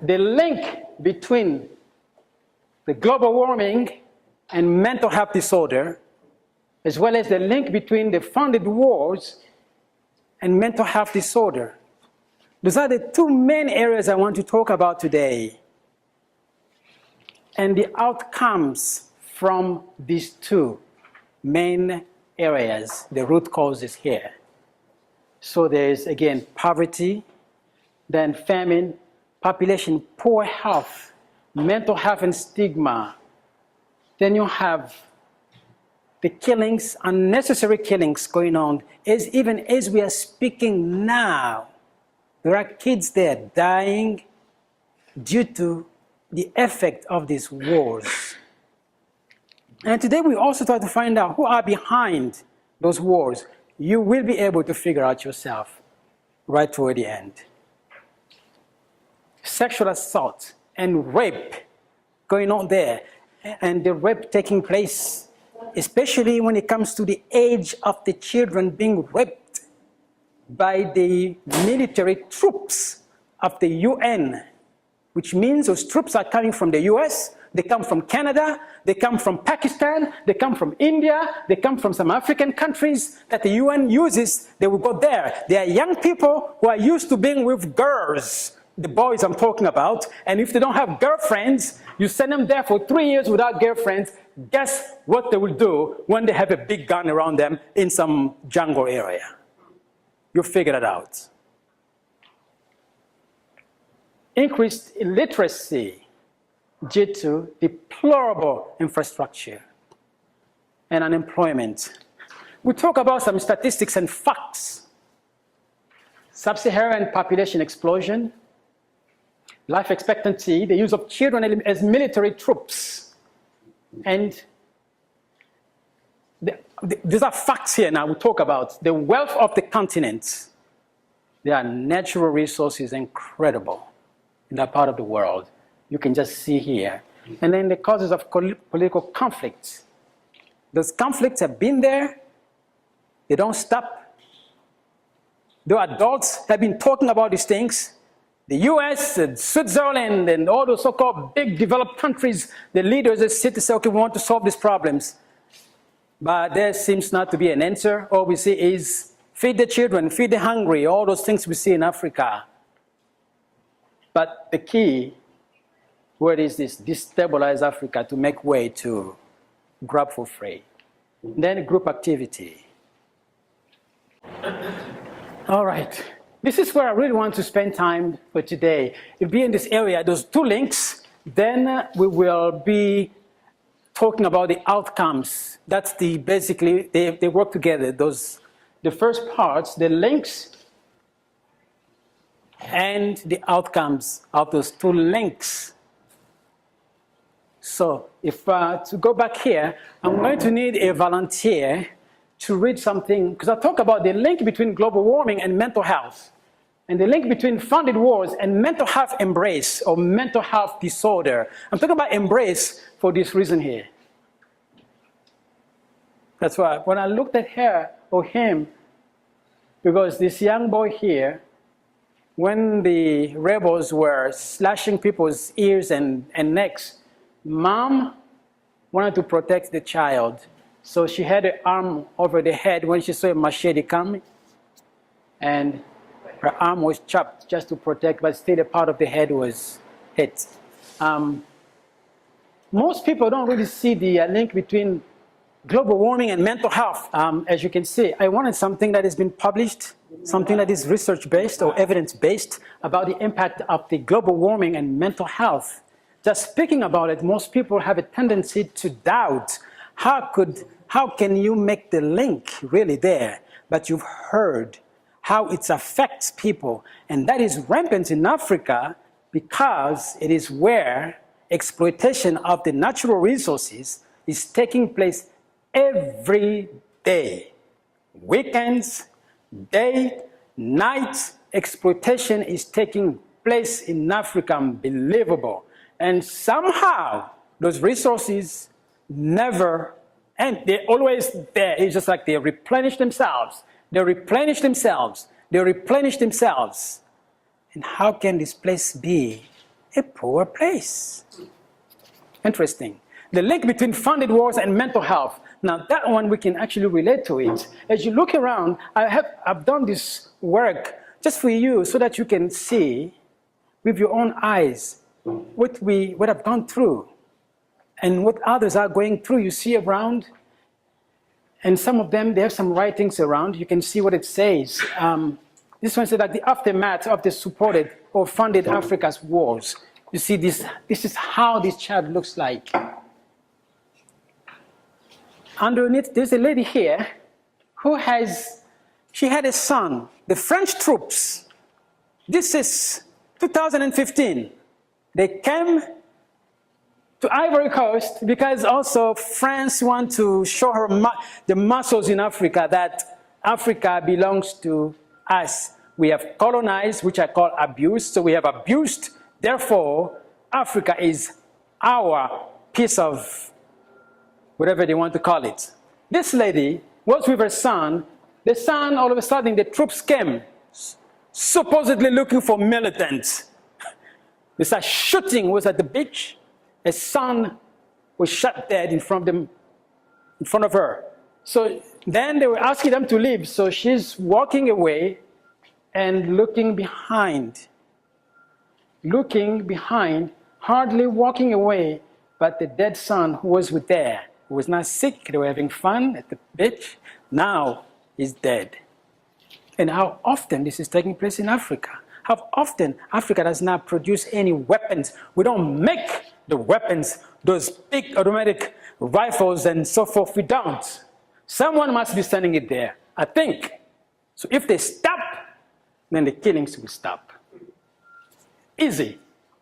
The link between the global warming and mental health disorder, as well as the link between the funded wars and mental health disorder. Those are the two main areas I want to talk about today, and the outcomes from these two main areas, the root causes here. So there's, again, poverty, then famine, population, poor health, mental health and stigma. Then you have the killings, unnecessary killings going on. Even as we are speaking now, there are kids there dying due to the effect of these wars. And today we also try to find out who are behind those wars. You will be able to figure out yourself right toward the end. Sexual assault and rape going on there, and the rape taking place, especially when it comes to the age of the children being raped by the military troops of the UN, which means those troops are coming from the US, they come from Canada, they come from Pakistan, they come from India, they come from some African countries that the UN uses. They will go there. They are young people who are used to being with girls, the boys I'm talking about, and if they don't have girlfriends, you send them there for 3 years without girlfriends. Guess what they will do when they have a big gun around them in some jungle area? You figure it out. Increased illiteracy due to deplorable infrastructure and unemployment. We talk about some statistics and facts. Sub-Saharan population explosion, life expectancy, the use of children as military troops. And these are facts here now we talk about. The wealth of the continent. Their natural resources incredible in that part of the world. You can just see here. And then the causes of political conflicts. Those conflicts have been there. They don't stop. The adults have been talking about these things. The US and Switzerland and all those so-called big developed countries, the leaders that sit and say, okay, we want to solve these problems. But there seems not to be an answer. All we see is feed the children, feed the hungry, all those things we see in Africa. But the key word is this: destabilize Africa to make way to grab for free. Then group activity. All right. This is where I really want to spend time for today. It'll be in this area, those two links. Then we will be talking about the outcomes. That's basically, they work together. The first parts, the links, and the outcomes of those two links. So if to go back here, I'm going to need a volunteer to read something, because I talk about the link between global warming and mental health, and the link between funded wars and mental health embrace or mental health disorder. I'm talking about embrace for this reason here. That's why when I looked at her or him, because this young boy here, when the rebels were slashing people's ears and necks, mom wanted to protect the child. So she had her arm over the head when she saw a machete coming, and her arm was chopped just to protect, but still a part of the head was hit. Most people don't really see the link between global warming and mental health. As you can see, I wanted something that has been published, something that is research-based or evidence-based about the impact of the global warming and mental health. Just speaking about it, most people have a tendency to doubt. How can you make the link really there? But you've heard how it affects people, and that is rampant in Africa because it is where exploitation of the natural resources is taking place every day. Weekends, day, night, exploitation is taking place in Africa, unbelievable. And somehow, Those resources never end. They're always there. It's just like they replenish themselves. They replenish themselves. They replenish themselves. And how can this place be a poor place? Interesting. The link between funded wars and mental health. Now that one we can actually relate to it. As you look around, I've done this work just for you so that you can see with your own eyes what I've gone through and what others are going through. You see around, and some of them, they have some writings around. You can see what it says. This one says that the aftermath of the supported or funded Africa's wars. You see, this is how this child looks like. Underneath, there's a lady here who she had a son. The French troops, this is 2015. They came to Ivory Coast because also France wants to show her the muscles in Africa, that Africa belongs to us. We have colonized, which I call abused, so we have abused. Therefore, Africa is our piece of whatever they want to call it. This lady was with her son. The son, all of a sudden, the troops came, supposedly looking for militants. They started shooting, was at the beach. A son was shot dead in front of her. So then they were asking them to leave. So she's walking away and looking behind, hardly walking away. But the dead son who was with there, who was not sick, they were having fun at the beach, now is dead. And how often this is taking place in Africa? How often Africa does not produce any weapons? We don't make the weapons, those big automatic rifles and so forth. We don't. Someone must be sending it there, I think. So if they stop, then the killings will stop. Easy.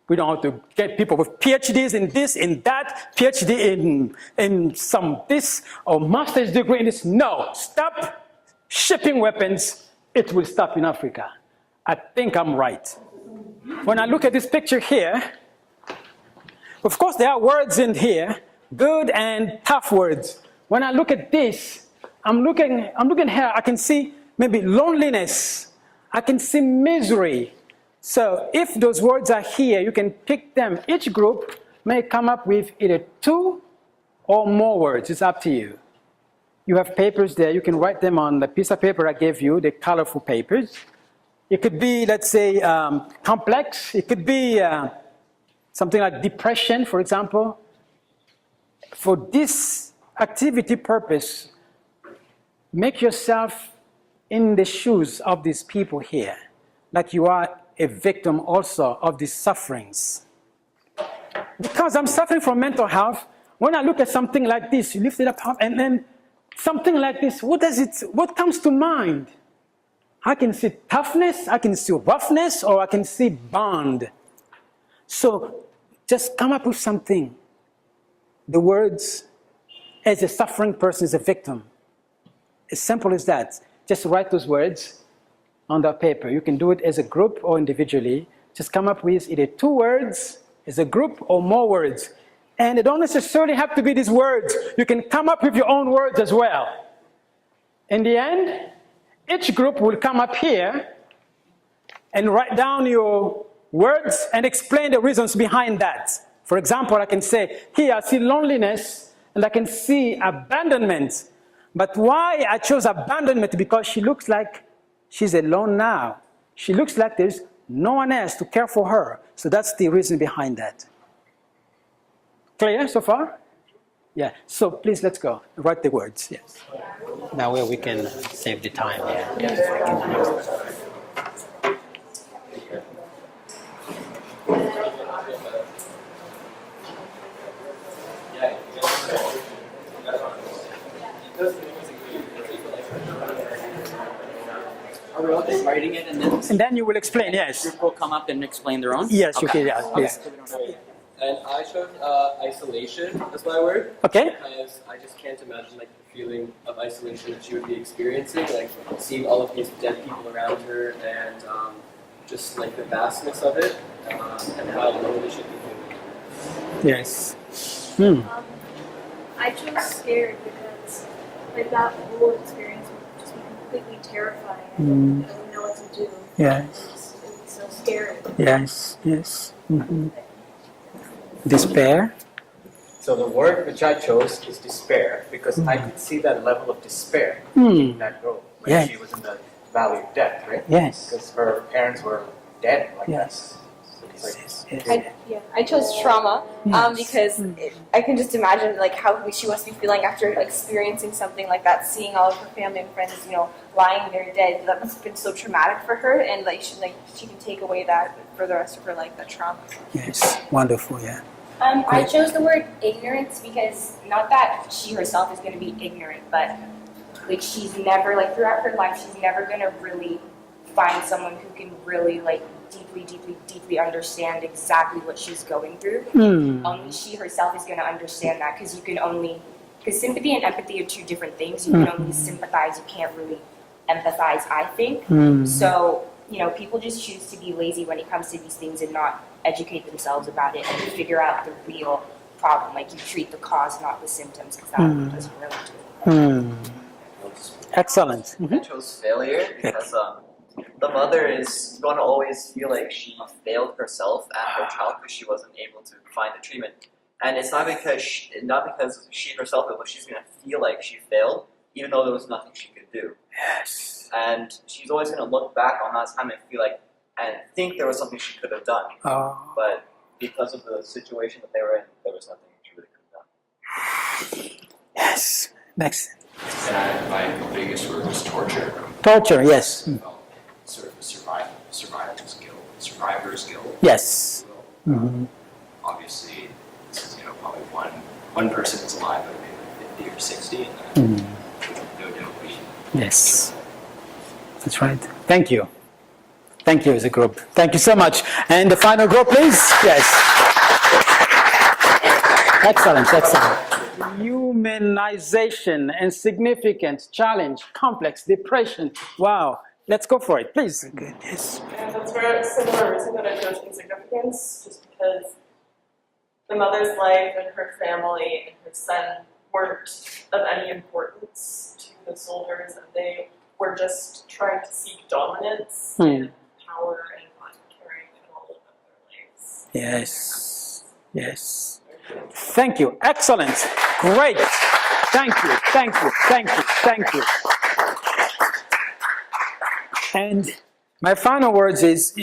We don't have to get people with PhDs in this, in that, PhD in some this, or master's degree in this. No, stop shipping weapons. It will stop in Africa. I think I'm right. When I look at this picture here, of course there are words in here, good and tough words. When I look at this, I'm looking here, I can see maybe loneliness. I can see misery. So if those words are here, you can pick them. Each group may come up with either 2 or more words. It's up to you. You have papers there. You can write them on the piece of paper I gave you, the colorful papers. It could be, let's say, complex. It could be something like depression, for example. For this activity purpose, make yourself in the shoes of these people here, like you are a victim also of these sufferings. Because I'm suffering from mental health, when I look at something like this, you lift it up, and then something like this, what comes to mind? I can see toughness, I can see roughness, or I can see bond. So just come up with something. The words, as a suffering person, is a victim. As simple as that. Just write those words on the paper. You can do it as a group or individually. Just come up with either 2 words as a group or more words. And they don't necessarily have to be these words. You can come up with your own words as well. In the end, each group will come up here and write down your words and explain the reasons behind that. For example, I can say, here I see loneliness and I can see abandonment. But why I chose abandonment? Because she looks like she's alone now. She looks like there's no one else to care for her. So that's the reason behind that. Clear so far? Yeah. So please, let's go. Write the words. Yes. That way we can save the time. Yeah. Are we all just writing it and then you will explain? Yes. Group will come up and explain their own. Yes. Okay. Okay. Yeah. Please. Okay. And I chose isolation as my word. Okay. Because I just can't imagine like the feeling of isolation that she would be experiencing, like seeing all of these dead people around her, and just like the vastness of it, and how lonely she'd be feeling. Yes. I chose scared because like that whole experience would just be completely terrifying. I wouldn't know what to do. Yes. It was so scary. Yes. Yes. Despair. So the word which I chose is despair because I could see that level of despair in that girl when she was in the valley of death, right? Yes. Because her parents were dead like Yes. that. So it's like, I chose trauma because I can just imagine like how she must be feeling after experiencing something like that, seeing all of her family and friends, lying there dead. That must have been so traumatic for her, and she can take away that for the rest of her life, that trauma. Yes. Wonderful. Yeah. I chose the word ignorance because not that she herself is going to be ignorant, but like she's never, like throughout her life, she's never going to really find someone who can really like deeply understand exactly what she's going through. Only she herself is going to understand that because sympathy and empathy are two different things. You can only sympathize, you can't really empathize, I think. So, people just choose to be lazy when it comes to these things and not educate themselves about it and figure out the real problem. Like you treat the cause, not the symptoms, because that doesn't really do it. Excellent. I chose failure because the mother is going to always feel like she failed herself and her child because she wasn't able to find the treatment. And it's not because she herself, but she's going to feel like she failed, even though there was nothing she could do. Yes. And she's always going to look back on that time and feel like, and think there was something she could have done. But because of the situation that they were in, there was nothing she really could have done. Yes. Next. And my biggest word was torture. Torture. Yes. Sort of survivor's guilt. Yes. Obviously, this is probably one person is alive, but maybe 50 or 60, and no doubt we. Yes. That's right. Thank you. Thank you as a group. Thank you so much. And the final group, please. Yes. Excellent. Excellent. Humanization and significance, challenge, complex, depression. Wow. Let's go for it, please. Good. Yes. And that's for a similar reason that I chose insignificance, just because the mother's life and her family and her son weren't of any importance to the soldiers, and they were just trying to seek dominance and power and not caring at all about their lives. Yes. Yes. Thank you. Excellent. Great. Thank you. Thank you. Thank you. Thank you. And my final words is,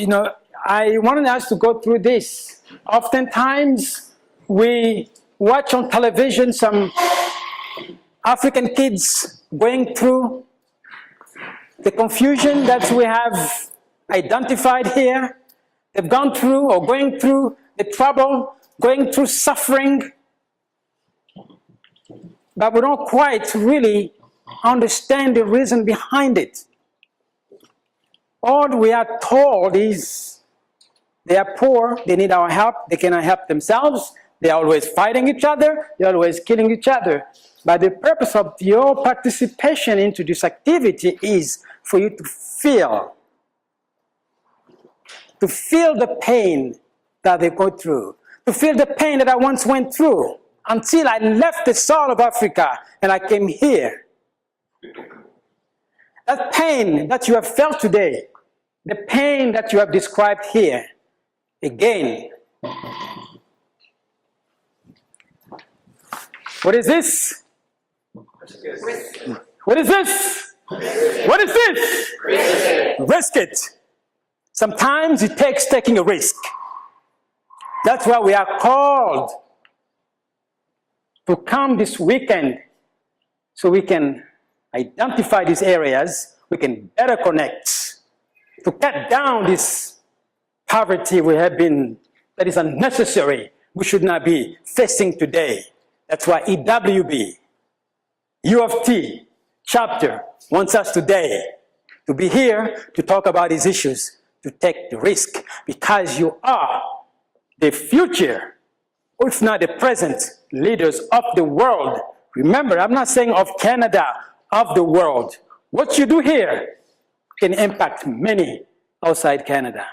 I wanted us to go through this. Oftentimes, we watch on television some African kids going through the confusion that we have identified here. They've gone through or going through the trouble, going through suffering, but we don't quite really understand the reason behind it. All we are told is they are poor, they need our help, they cannot help themselves, they're always fighting each other, they're always killing each other. But the purpose of your participation into this activity is for you to feel the pain that they go through, to feel the pain that I once went through until I left the soil of Africa and I came here. That pain that you have felt today, the pain that you have described here, again. What is this? What is this? What is this? Risk it. Sometimes it takes taking a risk. That's why we are called to come this weekend so we can identify these areas, we can better connect, to cut down this poverty that is unnecessary, we should not be facing today. That's why EWB, U of T, chapter wants us today to be here to talk about these issues, to take the risk, because you are the future, or if not the present, leaders of the world. Remember, I'm not saying of Canada, of the world. What you do here can impact many outside Canada.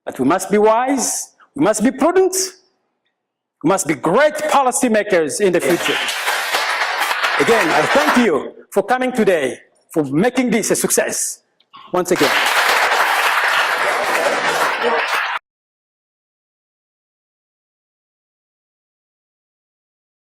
But we must be wise, we must be prudent, We must be great policymakers in the future. Again, I thank you for coming today, for making this a success. Once again.